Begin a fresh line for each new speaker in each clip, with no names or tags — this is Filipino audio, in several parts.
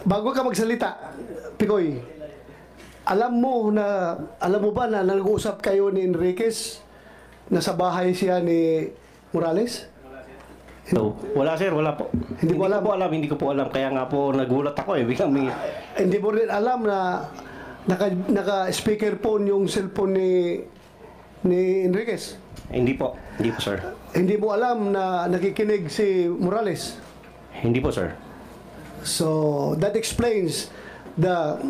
bago ka magsalita, Picoy, alam mo ba na nag-uusap kayo ni Enriquez na sa bahay siya ni Morales?
No, wala sir, wala po.
Hindi mo alam?
Hindi ko po alam. Kaya nga po nagulat ako eh. Biglang may...
Hindi mo rin alam na naka-speakerphone yung cellphone ni Enriquez?
Hindi po sir.
Hindi mo alam na nakikinig si Morales?
Hindi po sir.
So, that explains the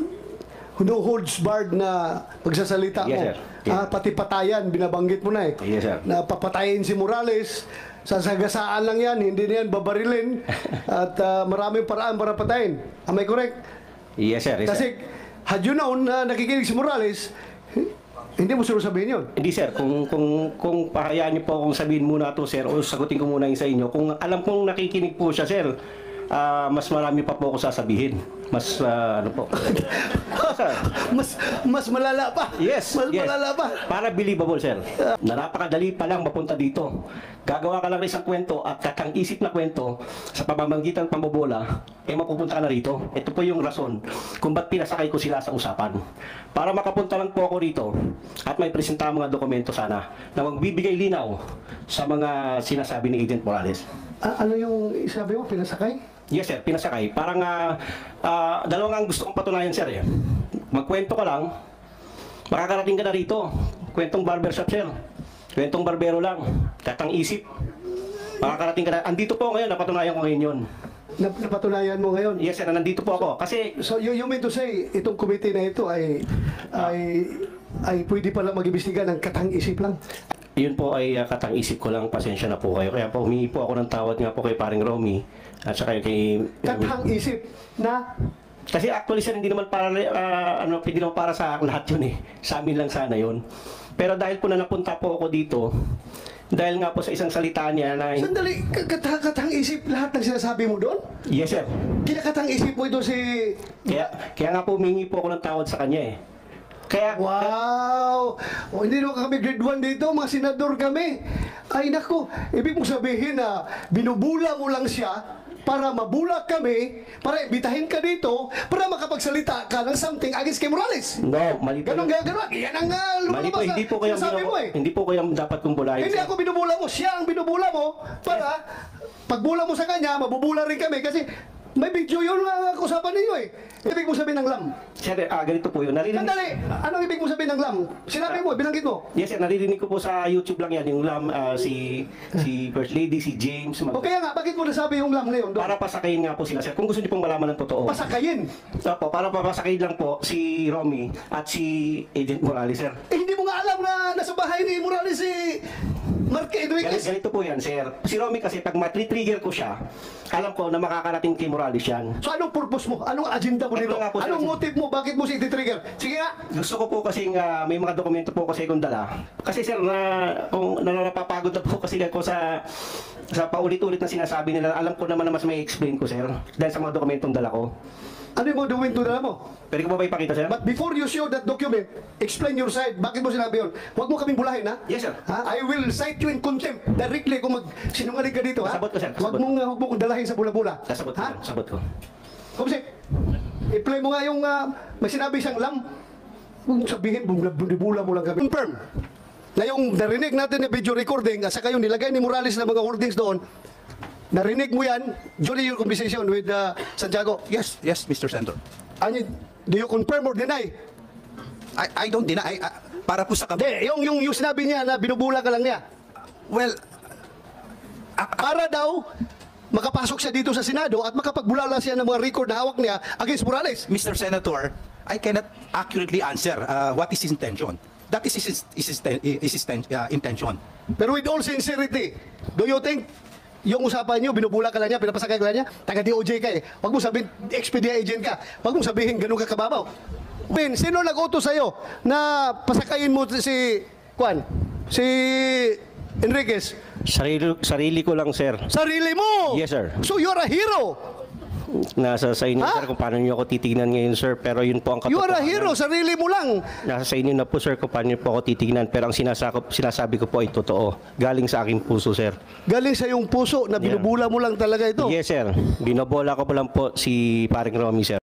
no holds barred na pagsasalita mo.
Yes, sir. Yeah.
Pati patayan, binabanggit mo na eh.
Yes, sir.
Na papatayin si Morales, sasagasaan lang yan, hindi na yan babarilin. At maraming paraan para patayin. Am I correct?
Yes sir. Yes,
Kasi,
sir.
had you known na nakikinig si Morales, hindi mo sure sabihin yun.
Hindi sir, kung pahayaan niyo po akong sabihin muna to sir, o sagutin ko muna yung sa inyo. Kung alam kong nakikinig po siya sir, mas marami pa po ako sasabihin. Mas ano po.
mas malala pa.
Yes.
Mas malala pa.
Para believable sir. Na napakadali pa lang mapunta dito. Gagawa ka lang ng isang kwento at kakang-isip na kwento sa pamamagitan ng pambobola, mapupunta ka na rito. Ito po yung rason kung ba't pinasakay ko sila sa usapan. Para makapunta lang po ako rito at may presenta mga dokumento sana na magbibigay linaw sa mga sinasabi ni Agent Morales.
Ano yung sabi mo, pinasakay?
Yes sir, pinasakay. Parang dalawang ang gusto kong patunayan sir eh. Magkwento ka lang, makakarating ka na rito. Kwentong barbershop sir. Kwentong barbero lang. Katang isip. Makakarating ka na. Andito po ngayon, napatunayan ko ngayon yun.
Napatunayan mo ngayon?
Yes sir, nandito po ako. Kasi...
So you mean to say, itong committee na ito ay pwede pala mag-imbestiga ng katang isip lang?
Yun po ay katang isip ko lang, pasensya na po kayo. Kaya po humingi po ako ng tawad nga po kay paring Romy at saka kay...
Katang isip na?
Kasi actually sir, hindi naman para, hindi naman para sa lahat yun eh. Sa amin lang sana yun. Pero dahil po na napunta po ako dito, dahil nga po sa isang salita niya na...
Sandali, katang isip lahat ng sinasabi mo doon?
Yes sir.
Kinakatang isip mo ito si...
Kaya nga po humingi po ako ng tawad sa kanya eh. Kaya...
Wow! Hindi naman kami grade 1 dito, mga senador kami. Ay nako, ibig mong sabihin na binubula mo lang siya para mabulak kami, para imbitahin ka dito, para makapagsalita ka ng something against kay Morales.
No, mali po.
Ganon. Yan ang
mali po, hindi po kayo hindi po kayo dapat kumbulahin.
Hindi ako binubula mo, siya ang binubula mo para pagbula mo sa kanya, mabubula rin kami kasi may video yun ang usapan ninyo eh. Ibig mo sabihin ng lam.
Sir, ganito po yun.
Sandali, anong ibig mo sabihin ng lam? Sinabi mo, binanggit mo.
Yes sir, naririnig ko po sa YouTube lang yan, yung lam, si First Lady, si James.
O kaya nga, bakit mo nasabi yung lam na yun?
Para pasakayin nga po sila sir. Kung gusto niyo pong malaman ng totoo.
Pasakayin?
Opo, para papasakayin lang po si Romy at si Agent Morales sir.
Hindi mo nga alam na nasa bahay ni Morales si Marque Enriquez.
Ganito po yan sir. Si Romy kasi pag matri-trigger ko siya, alam ko na makakarating kay Morales yan.
So anong purpose mo? Anong agenda mo dito?
Po,
anong motive mo? Bakit mo si trigger? Sige nga.
Gusto ko po kasi may mga dokumento po kasi akong dala. Kasi sir, kung napapagod na po kasi ako sa paulit-ulit na sinasabi nila, alam ko naman na mas may explain ko sir. Dahil sa mga dokumentong dala ko.
Ano yung mga dokumento na mo?
Pwede ko ba ipakita sir?
But before you show that document, explain your side. Bakit mo sinabi yun? Huwag mo kaming bulahin, ha?
Yes, sir.
I will cite you in contempt directly kung sinungaling ka dito, ha?
Sabot ko, sir.
Huwag mo kong dalahin sa bula-bula.
Sabot ko,
ha?
sir. Sabot ko.
Kumsi, i-play mo nga yung may sinabi siyang lam. Huwag mo sabihin, bula mo lang kami. Confirm na yung narinig natin na video recording, at saka yung nilagay ni Morales na mga holdings doon, narinig mo yan during your conversation with Santiago?
Yes, Mr. Senator.
Do you confirm or deny?
I don't deny. Para po sa
Hindi, yung sinabi niya na binubula ka lang niya.
Well,
Para daw makapasok siya dito sa Senado at makapagbulala siya ng mga record na hawak niya against Morales.
Mr. Senator, I cannot accurately answer what is his intention. That is his intention.
Pero with all sincerity, do you think yung usapan niyo, binubula ka lang niya, pinapasakay ka lang niya, taga-DOJ ka eh. Huwag mo sabihin, XPDI agent ka. Huwag mo sabihin, ganun ka kababaw. Ben, sino nag-utos sa'yo na pasakayin mo si Enriquez?
Sarili ko lang sir.
Sarili mo!
Yes sir.
So you're a hero!
Nasa sa inyo sir kung paano niyo ako titignan ngayon sir, pero yun po ang
You
katotohanan.
are a hero, sarili mo lang.
Nasa sa inyo na po sir kung paano niyo po ako titignan, pero ang sinasabi ko po ay totoo. Galing sa aking puso sir.
Galing sa iyong puso na binubula mo lang talaga ito.
Yes sir. Binobola ko po lang po si paring Romy sir.